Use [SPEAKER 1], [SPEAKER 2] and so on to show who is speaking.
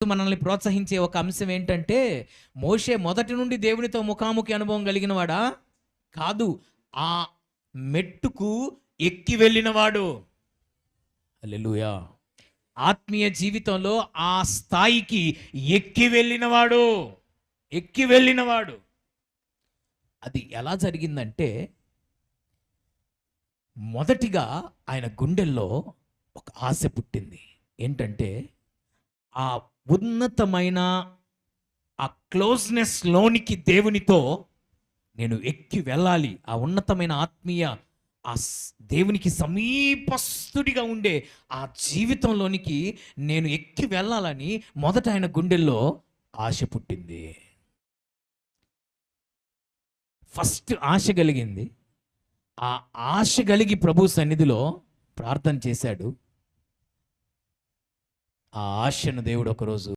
[SPEAKER 1] మనల్ని ప్రోత్సహించే ఒక అంశం ఏంటంటే, మోషే మొదటి నుండి దేవునితో ముఖాముఖి అనుభవం కలిగిన వాడా? కాదు. ఆ మెట్టుకు ఎక్కి వెళ్ళినవాడు. హల్లెలూయా. ఆత్మీయ జీవితంలో ఆ స్థాయికి ఎక్కి వెళ్ళినవాడు. అది ఎలా జరిగిందంటే, మొదటిగా ఆయన గుండెల్లో ఒక ఆశ పుట్టింది. ఏంటంటే, ఆ ఉన్నతమైన ఆ క్లోజ్నెస్ లోనికి దేవునితో నేను ఎక్కి వెళ్ళాలి. ఆ ఉన్నతమైన ఆత్మీయ దేవునికి సమీపస్తుడిగా ఉండే ఆ జీవితంలోనికి నేను ఎక్కి వెళ్ళాలని మొదట ఆయన గుండెల్లో ఆశ పుట్టింది. ఫస్ట్ ఆశ కలిగింది. ఆ ఆశ కలిగి ప్రభు సన్నిధిలో ప్రార్థన చేశాడు. ఆ ఆశను దేవుడు ఒకరోజు